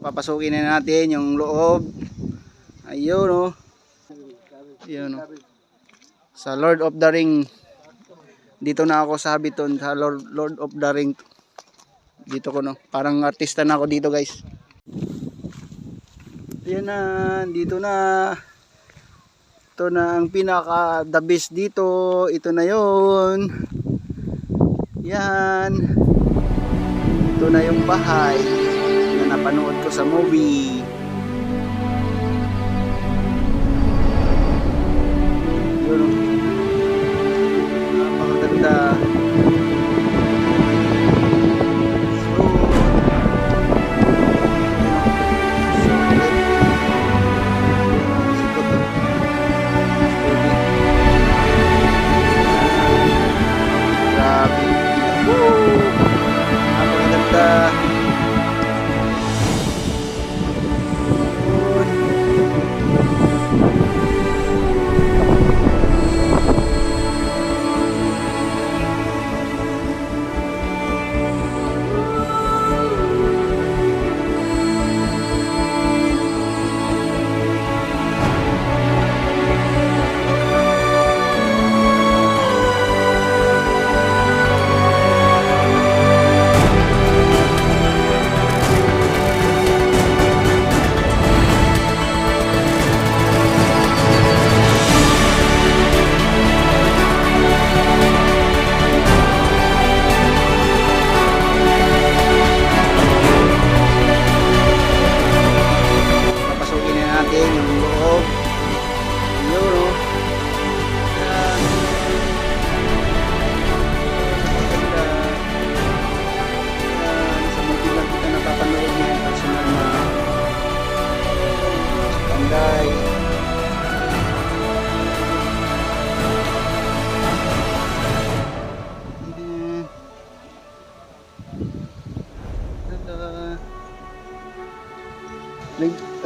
papasukin na natin yung loob. Ayun oh. Ayun oh. Sa Lord of the Ring. Dito na ako sa Habiton, sa Lord of the Ring. Dito ko no. Parang artista na ako dito, guys. Ayun na, dito na. Ito na ang pinaka the best dito. Ito na 'yon. Yan. Ito na yung bahay na napanood ko sa movie. Yun. Napakaganda.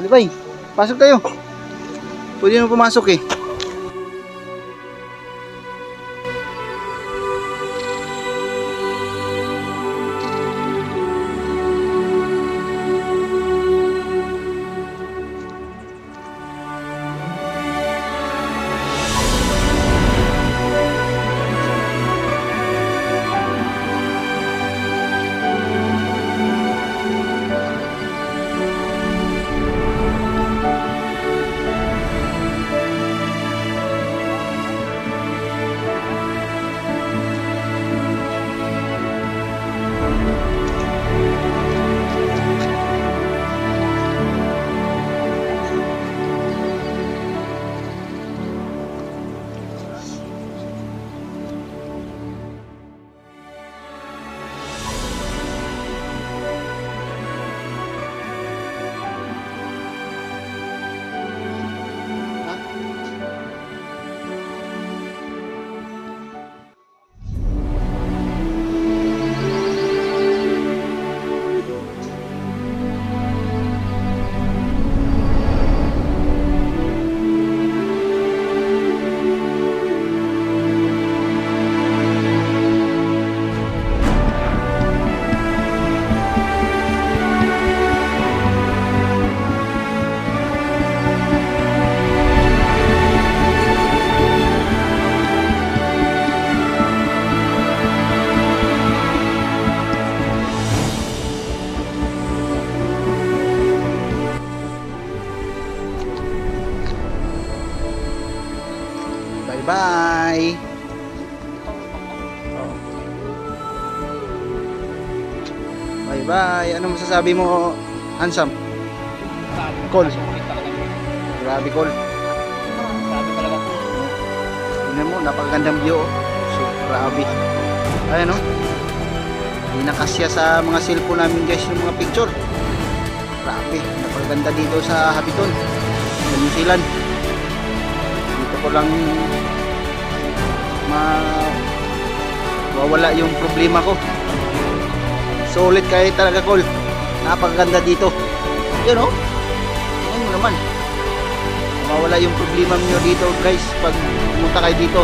Alibay, pasok tayo. Pwede na pumasok eh. Bye-bye. Bye-bye. Ano masasabi mo, Handsome? Call. Grabe, Call. Grabe talaga. Tingnan mo, napakagandang view. So, grabe. Ayan o. Hindi nakasya sa mga cellphone namin, guys, yung mga picture. Grabe. Napakaganda dito sa Habiton, sa New Zealand. Dito ko lang mawawala yung problema ko. Solid kayo talaga, Col. Napakaganda dito. Yun o. Ayun mo naman. Mawawala yung problema nyo dito, guys, pag pumunta kayo dito.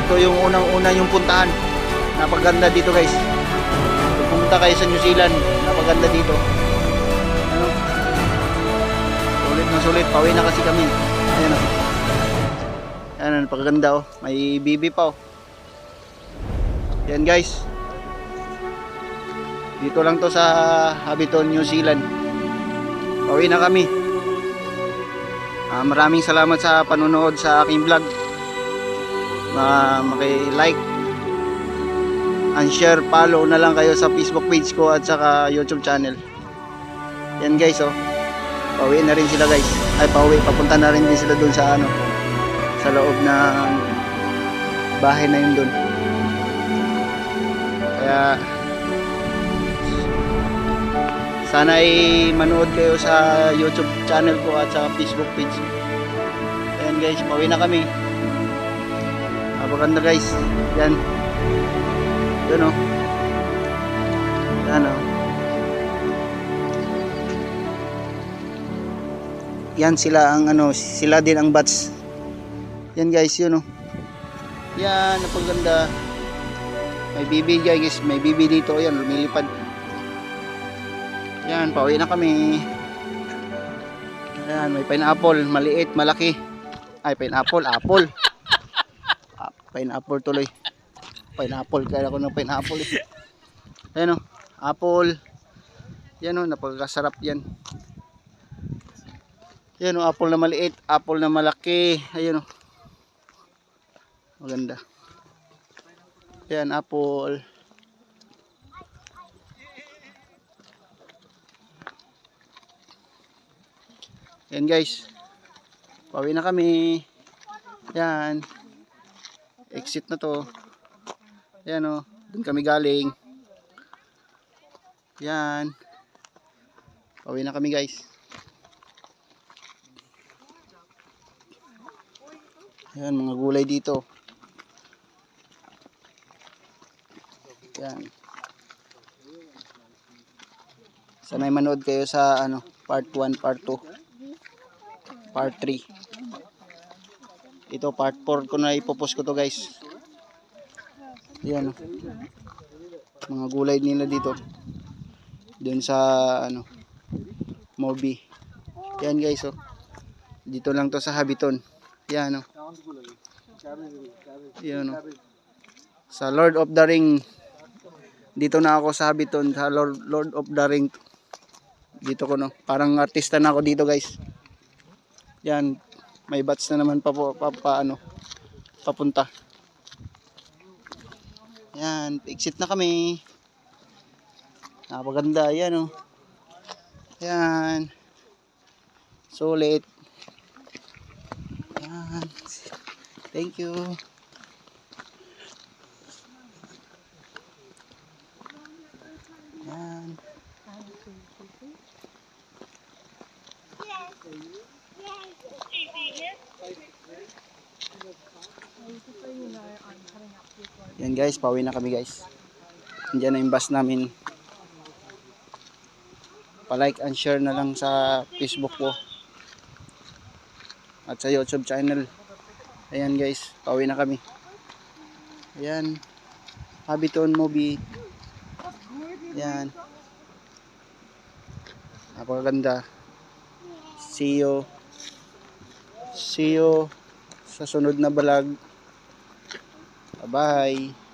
Ito yung unang-una yung puntahan. Napakaganda dito, guys. Pag pumunta pumunta kayo sa New Zealand. Napaganda dito. Ano? Sulit na sulit. Pauwi na kasi kami. Ayan o. Ayan, napakaganda oh. May bibi pa oh. Yan guys. Dito lang to sa Hobbiton, New Zealand. Pauwi na kami. Maraming salamat sa panonood sa aking vlog. Maki-like and share, follow na lang kayo sa Facebook page ko at saka YouTube channel. Yan guys oh. Pauwi na rin sila guys. Ay pauwi, papunta na rin din sila dun sa ano, sa loob ng bahay na yun dun. Kaya sana ay manood kayo sa YouTube channel ko at sa Facebook page. Ayan guys, pauwi na kami. Napakaganda guys. Yan. Yan o. Yan o. Yan sila ang ano, sila din ang bats. Yan guys, yun o. Yan, napakaganda. May bibi guys, may bibi dito. Yan, lumilipad. Yan, pauwi na kami. Yan, may pineapple, maliit, malaki. Ay, pineapple, apple. Pineapple tuloy. Pineapple, kaya ako ng pineapple eh. Ayan o, apple. Yan o, napakasarap yan. Yan o, apple na maliit, apple na malaki. Ayan o. Maganda. Yan, apple. Yan guys. Pauwi na kami. Yan. Exit na to. Yan o. Doon kami galing. Yan. Pauwi na kami guys. Yan, mga gulay dito. Yan. Sana'y manood kayo sa ano, part 1, part 2, part 3. Ito part 4 ko na ipopost ko to guys. Yan oh. Mga gulay nila dito. Doon sa ano, Mobi. Yan guys oh. Dito lang to sa Hobbiton. Yan oh. Yan oh. Sa Lord of the Ring. Dito na ako sa Hobbiton, sa Lord of the Ring. Dito ko no. Parang artista na ako dito guys. Yan. May bats na naman ano, papunta. Yan, exit na kami. Napaganda, yan oh. Yan. Sulit. Yan. Thank you. Yan. Yan guys, pauwi na kami guys. Diyan na yung bus namin. Pa-like and share na lang sa Facebook ko at sa YouTube channel. Ayan guys, pauwi na kami. Ayan, Hobbiton Mobi. Ayan, napakaganda. See you sa sunod na vlog. Bye bye.